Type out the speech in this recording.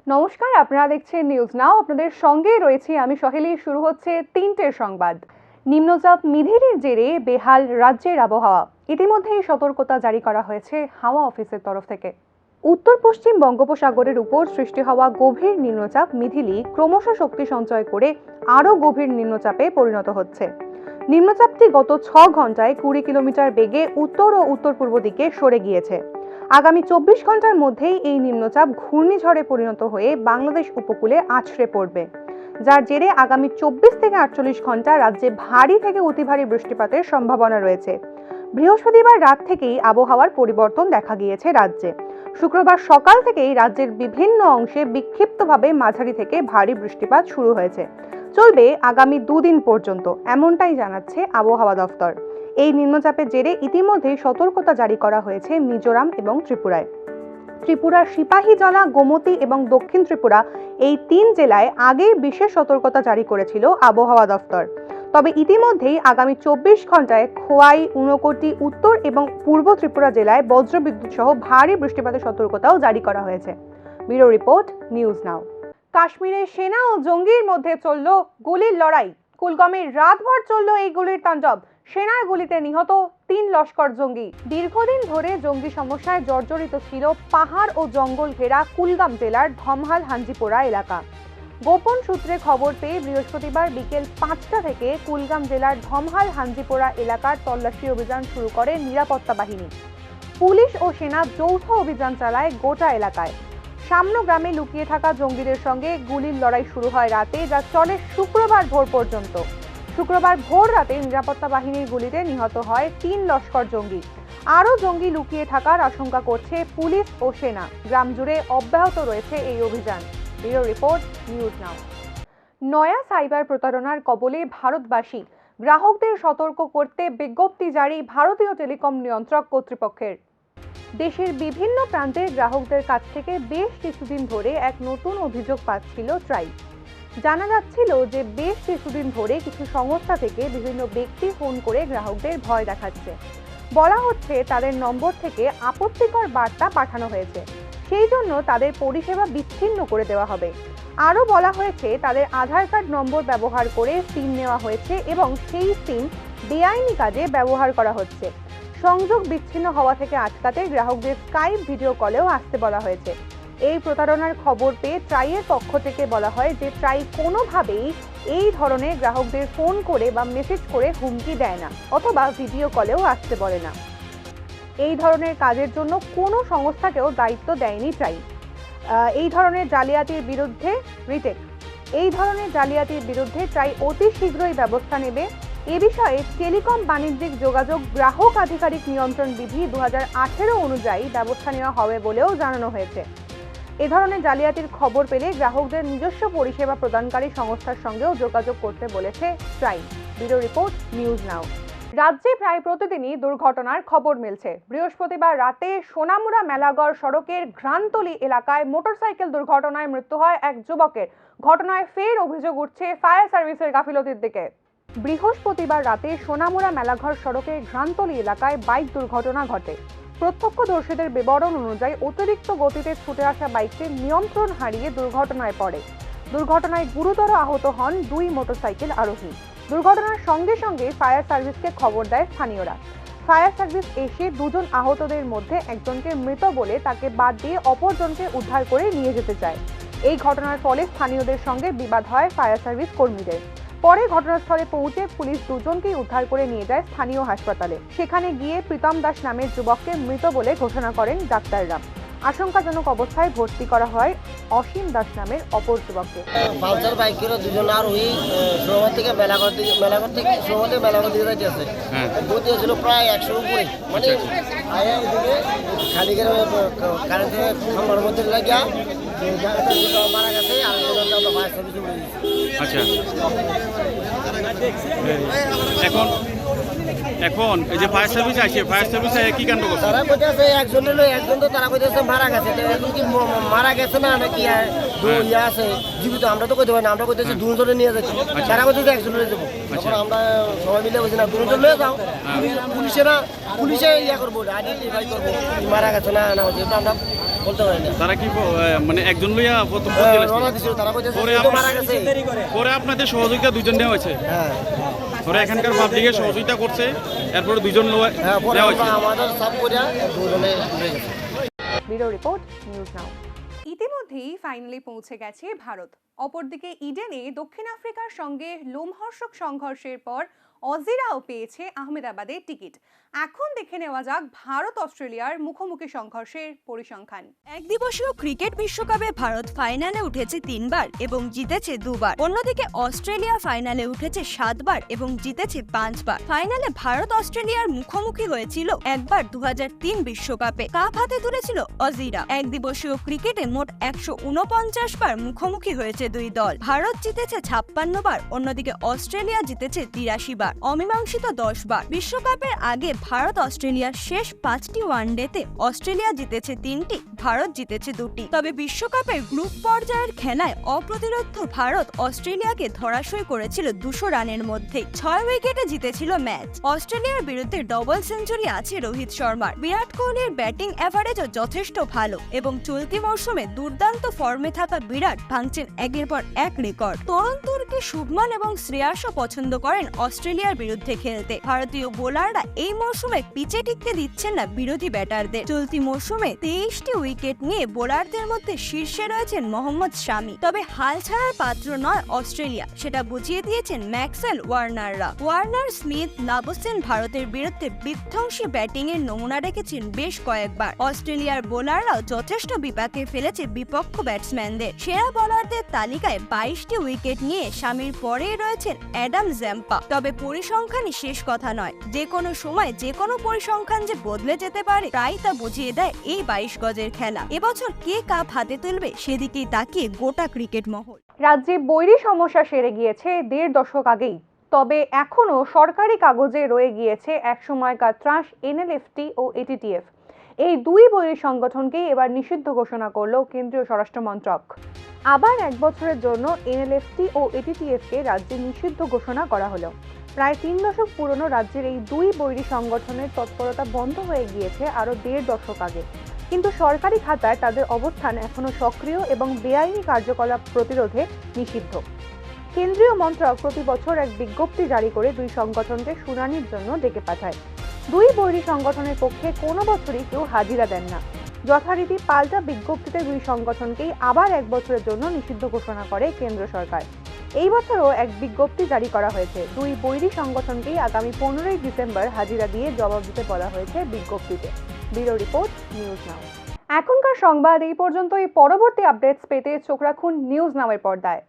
নমস্কার, আপনারা দেখছেন নিউজ নাও। আপনাদের সঙ্গেই রয়েছি আমি সহেলি। শুরু হচ্ছে 3টের সংবাদ। নিম্নচাপ মিধিরির জেরে বেহাল রাজ্যের আবহাওয়া। ইতিমধ্যেই সতর্কতা জারি করা হয়েছে হাওয়া অফিসের তরফ থেকে। উত্তর পশ্চিম বঙ্গোপসাগরের উপর সৃষ্টি হওয়া গভীর নিম্নচাপ মিধিলি ক্রমশ শক্তি সঞ্চয় করে আরও গভীর নিম্নচাপে পরিণত হচ্ছে। নিম্নচাপটি গত 6 ঘন্টায় 20 কিলোমিটার বেগে উত্তর ও উত্তর পূর্ব দিকে সরে গিয়েছে। আগামী 24 ঘন্টার মধ্যেই এই নিম্নচাপ ঘূর্ণিঝড়ে পরিণত হয়ে বাংলাদেশ উপকূলে আছড়ে পড়বে, যার জেরে আগামী 24 থেকে 48 ঘন্টা রাজ্যে ভারী থেকে অতি ভারী বৃষ্টিপাতের সম্ভাবনা রয়েছে। বৃহস্পতিবার রাত থেকেই আবহাওয়ার পরিবর্তন দেখা গিয়েছে রাজ্যে। শুক্রবার সকাল থেকেই রাজ্যের বিভিন্ন অংশে বিক্ষিপ্তভাবে মাঝারি থেকে ভারী বৃষ্টিপাত শুরু হয়েছে, চলবে আগামী 2 দিন পর্যন্ত, এমনটাই জানাচ্ছে আবহাওয়া দফতর। এই নিম্নচাপের জেরে ইতিমধ্যেই সতর্কতা জারি করা হয়েছে মিজোরাম এবং ত্রিপুরায়। ত্রিপুরার সিপাহীজলা, গোমতী এবং দক্ষিণ ত্রিপুরা এই 3 জেলায় আগেই বিশেষ সতর্কতা জারি করেছিল আবহাওয়া দফতর। তবে ইতিমধ্যেই আগামী 24 ঘন্টায় খোয়াই, ঊনকোটি, উত্তর এবং পূর্ব ত্রিপুরা জেলায় বজ্রবিদ্যুৎ সহ ভারী বৃষ্টিপাতের সতর্কতাও জারি করা হয়েছে। Bureau report, news now. কাশ্মীরে সেনা ও জঙ্গির মধ্যে চলল গুলির লড়াই। কুলগামে রাতভর চলল এই গুলির তাণ্ডব। সেনার গুলিতে নিহত 3 লস্কর জঙ্গি। দীর্ঘদিন ধরে জঙ্গি সমস্যায় জর্জরিত ছিল পাহাড় ও জঙ্গল ঘেরা কুলগাম জেলার ধমহাল হাঞ্জিপোরা এলাকা। গোপন সূত্রে খবর পেয়ে বৃহস্পতিবার বিকেল 5টা থেকে কুলগাম জেলার ধমহাল হাঞ্জিপোরা এলাকার তল্লাশি অভিযান শুরু করে নিরাপত্তা বাহিনী। পুলিশ ও সেনা যৌথ অভিযান চালায় গোটা এলাকায়। সামনো গ্রামে লুকিয়ে থাকা জঙ্গিদের সঙ্গে গুলির লড়াই শুরু হয় রাতে, যা চলে শুক্রবার ভোর পর্যন্ত। শুক্রবার ভোর রাতে নিরাপত্তা বাহিনীর গুলিতে নিহত হয় 3 লস্কর জঙ্গি। আরও জঙ্গি লুকিয়ে থাকার আশঙ্কা করছে পুলিশ ও সেনা। গ্রাম জুড়ে অব্যাহত রয়েছে এই অভিযান। Bureau report, news now. নয়া সাইবার প্রতারণার কবলে ভারতবাসী। গ্রাহকদের সতর্ক করতে বিজ্ঞপ্তি জারি ভারতীয় টেলিকম নিয়ন্ত্রক কর্তৃপক্ষের। দেশের বিভিন্ন প্রান্তের গ্রাহকদের কাছ থেকে বেশ কিছুদিন ধরে এক নতুন অভিযোগ পাচ্ছিল ট্রাই। জানা যাচ্ছিল যে বেশ কিছুদিন ধরে কিছু সংস্থা থেকে বিভিন্ন ব্যক্তি ফোন করে গ্রাহকদের ভয় দেখাচ্ছে। বলা হচ্ছে তাদের নম্বর থেকে আপত্তিকর বার্তা পাঠানো হয়েছে, সেই জন্য তাদের পরিষেবা বিচ্ছিন্ন করে দেওয়া হবে। আরও বলা হয়েছে তাদের আধার কার্ড নম্বর ব্যবহার করে সিম নেওয়া হয়েছে এবং সেই সিম বেআইনি কাজে ব্যবহার করা হচ্ছে। সংযোগ বিচ্ছিন্ন হওয়া থেকে আটকাতে গ্রাহকদের স্কাইপ ভিডিও কলেও আসতে বলা হয়েছে। এই প্রতারণার খবর পেয়ে ট্রাইয়ের পক্ষ থেকে বলা হয় যে ট্রাই কোনোভাবেই এই ধরনের গ্রাহকদের ফোন করে বা মেসেজ করে হুমকি দেয় না অথবা ভিডিও কলেও আসতে বলে না। এই ধরনের কাজের জন্য কোনো সংস্থাকেও দায়িত্ব দেয়নি ট্রাই। এই ধরনের জালিয়াতির বিরুদ্ধে ট্রাই অতি শীঘ্রই ব্যবস্থা নেবে। এ বিষয়ে টেলিকম বাণিজ্যিক যোগাযোগ গ্রাহক আধিকারিক নিয়ন্ত্রণ বিধি 2018 অনুযায়ী ব্যবস্থা নেওয়া হবে বলেও জানানো হয়েছে। এ ধরনের জালিয়াতির খবর পেলে গ্রাহকদের নিজস্ব পরিষেবা প্রদানকারী সংস্থার সঙ্গেও যোগাযোগ করতে বলেছে try. Bureau report, news now. রাজ্যে প্রায় প্রতিদিনই দুর্ঘটনার খবর মিলছে। বৃহস্পতিবার রাতে সোনামুড়া মেলাগড় সড়কের ঘ্রান্তলি এলাকায় মোটরসাইকেল দুর্ঘটনায় মৃত্যু হয় এক যুবকের। ঘটনায় ফের অভিযোগ উঠছে ফায়ার সার্ভিসের গাফিলতির দিকে। বৃহস্পতিবার রাতে সোনামুড়া মেলাঘর সড়কের ঘ্রান্তলি এলাকায় বাইক দুর্ঘটনা ঘটে। প্রত্যক্ষদর্শীদের বিবরণ অনুযায়ী অতিরিক্ত গতিতে ছুটে আসা বাইকটি নিয়ন্ত্রণ হারিয়ে দুর্ঘটনায় পড়ে। দুর্ঘটনায় গুরুতর আহত হন 2 মোটরসাইকেল আরোহী। দুর্ঘটনার সঙ্গে সঙ্গে ফায়ার সার্ভিসকে খবর দেয় স্থানীয়রা। ফায়ার সার্ভিস এসে 2 জন আহতদের মধ্যে একজনকে মৃত বলে তাকে বাদ দিয়ে অপরজনকে উদ্ধার করে নিয়ে যেতে চায়। এই ঘটনার ফলে স্থানীয়দের সঙ্গে বিবাদ হয় ফায়ার সার্ভিস কর্মীদের। পরে ঘটনাস্থলে পৌঁছে পুলিশ 2 জনকেই উদ্ধার করে নিয়ে যায় স্থানীয় হাসপাতালে। সেখানে গিয়ে প্রীতম দাস নামের যুবককে মৃত বলে ঘোষণা করেন ডাক্তাররা। আশঙ্কাজনক অবস্থায় ভর্তি করা হয় অসীম দাস নামের অপর যুবককে। পালসার বাইকের 2 জন আরোহী শহর থেকে মেলাঘর থেকে যাইতেছে। গতি ছিল প্রায় 100 উপরে, মানে খালি কারেন্টের খাম্বার মধ্যে লাগিয়া মারা গেছে। আচ্ছা, এখন এই যে ফায়ার সার্ভিস আসে, ফায়ার সার্ভিস কি কাণ্ড করছে? তারা কইতেছে একজন তো তারা কইতেছে মারা গেছে। কি মারা গেছে না নাকি ইয়া আছে জীবিত, আমরা তো কইতে পারি না। আমরা কইতেছি 2 জনে নিয়ে যাচ্ছি, তারা কইতেছে একজনে যাবো। তখন আমরা সবাই মিলে বলছি না 2 জন নিয়ে যাও, পুলিশে ইয়া করবো, আইডেন্টিফাই করবো মারা গেছে না না। আমরা বলতে পারি না। তারা কি মানে একজন লইয়া প্রথম রওনা দিছিল, তারা কইতেছে পরে তো মারা গেছে। পরে আপনাদের সহযোগিতা দুজন নেওয়া হয়েছে, হ্যাঁ পরে এখানকার পাবলিকের সহযোগিতা করছে, এরপরে দুজন হ্যাঁ, পরে নেওয়া হয়েছে। আমাদের সব করিয়া দুজনে উড়ে গেছে। Bureau report, news now. ইতিমধ্যেই ফাইনালে পৌঁছে গেছে ভারত। অপরদিকে ইডেনে দক্ষিণ আফ্রিকার সঙ্গে লোমহর্ষক সংঘর্ষের পর অজিরাও পেয়েছে আহমেদাবাদের টিকিট। এখন দেখে নেওয়া যাক ভারত অস্ট্রেলিয়ার মুখোমুখি সংঘর্ষের পরিসংখ্যান। একদিবসীয় ক্রিকেট বিশ্বকাপে ভারত ফাইনালে উঠেছে 3 বার এবং জিতেছে 2 বার। অন্যদিকে অস্ট্রেলিয়া ফাইনালে উঠেছে 7 বার এবং জিতেছে 5 বার। ফাইনালে ভারত অস্ট্রেলিয়ার মুখোমুখি হয়েছিল একবার 2003 বিশ্বকাপে। কাপ হাতে তুলেছিল অজিরা। একদিবসীয় ক্রিকেটে মোট 149 বার মুখোমুখি হয়েছে দুই দল। ভারত জিতেছে 56 বার, অন্যদিকে অস্ট্রেলিয়া জিতেছে 83 বার। অমীমাংসিত 10 বার। বিশ্বকাপের আগে ভারত অস্ট্রেলিয়ার শেষ 5টি ওয়ানডেতে অস্ট্রেলিয়া জিতেছে 3টি, ভারত জিতেছে 2টি। তবে বিশ্বকাপের গ্রুপ পর্যায়ের খেলায় অপ্রতিরোধ ভারত অস্ট্রেলিয়াকে ধরাশয়ী করেছিল 200 রানের মধ্যে। 6 উইকেটে জিতেছিল ম্যাচ। অস্ট্রেলিয়ার বিরুদ্ধে ডবল সেঞ্চুরি আছে রোহিত শর্মার। বিরাট কোহলির ব্যাটিং অ্যাভারেজও যথেষ্ট ভালো এবং চলতি মৌসুমে দুর্দান্ত ফর্মে থাকা বিরাট ভাঙছেন একের পর এক রেকর্ড। তরুণ তুর্কি শুভমান এবং শ্রেয়াসও পছন্দ করেন অস্ট্রেলিয়ার বিরুদ্ধে খেলতে। ভারতীয় বোলাররা এই মৌসুমে পিচে টিকতে দিচ্ছেন না বিরোধী ব্যাটারদের। চলতি মৌসুমে 23টি উইকেট নিয়ে বোলারদের মধ্যে শীর্ষে রয়েছেন মোহাম্মদ শামি। তবে হাল ছাড়ার পাত্র নয় অস্ট্রেলিয়া, সেটা বুঝিয়ে দিয়েছেন ম্যাক্সওয়েল ওয়ার্নাররা। ওয়ার্নার, স্মিথ, লাবুসেন ভারতের বিরুদ্ধে বিধ্বংসী ব্যাটিং এর নমুনা রেখেছেন বেশ কয়েকবার। অস্ট্রেলিয়ার বোলাররাও যথেষ্ট বিপাকে ফেলেছে বিপক্ষ ব্যাটসম্যানদের। সেরা বোলারদের তালিকায় 22টি উইকেট নিয়ে শামির পরেই রয়েছেন অ্যাডাম জ্যাম্পা। তবে পরিসংখ্যানই শেষ কথা নয়, যে কোনো সময় যে কোনো পরিসংখ্যান যে বদলে যেতে পারে তাই তা বুঝিয়ে দেয় এই 22 গজের খেলা। এবছর কে কাপ হাতে তুলবে সেদিকেই তাকিয়ে গোটা ক্রিকেট মহল। রাজ্যে বৈরী সমস্যা সেরে গিয়েছে 1.5 দশক আগেই, তবে এখনও সরকারি কাগজে রয়ে গিয়েছে একসময়কার ত্রাস এনএলএফটি ও এটিটিএফ। এই দুই বৈরী সংগঠনকেই এবার নিষিদ্ধ ঘোষণা করল কেন্দ্রীয় স্বরাষ্ট্র মন্ত্রক। আবার 1 বছরের জন্য এনএলএফটি ও এটিটিএফকে রাজ্যে নিষিদ্ধ ঘোষণা করা হলো। প্রায় 3 দশক পুরনো রাজ্যের এই দুই বৈরী সংগঠনের তৎপরতা বন্ধ হয়ে গিয়েছে আরও 1.5 দশক আগে, কিন্তু সরকারি খাতায় তাদের অবস্থান এখনও সক্রিয় এবং বেআইনি কার্যকলাপ প্রতিরোধে নিষিদ্ধ। কেন্দ্রীয় মন্ত্রক প্রতি বছর এক বিজ্ঞপ্তি জারি করে দুই সংগঠনকে শুনানির জন্য ডেকে পাঠায়। দুই বৈরী সংগঠনের পক্ষে কোনো বছরই কেউ হাজিরা দেন না। যথারীতি পাল্টা বিজ্ঞপ্তিতে দুই সংগঠনকেই আবার 1 বছরের জন্য নিষিদ্ধ ঘোষণা করে কেন্দ্র সরকার। এই বছরও এক বিজ্ঞপ্তি জারি করা হয়েছে। দুই বৈরী সংগঠনকেই আগামী 15ই ডিসেম্বর হাজিরা দিয়ে জবাব দিতে বলা হয়েছে বিজ্ঞপ্তিতে। Bureau report, news now. এখনকার সংবাদ এই পর্যন্তই। পরবর্তী আপডেটস পেতে চোখ রাখুন নিউজ নাওয়ের পর্দায়।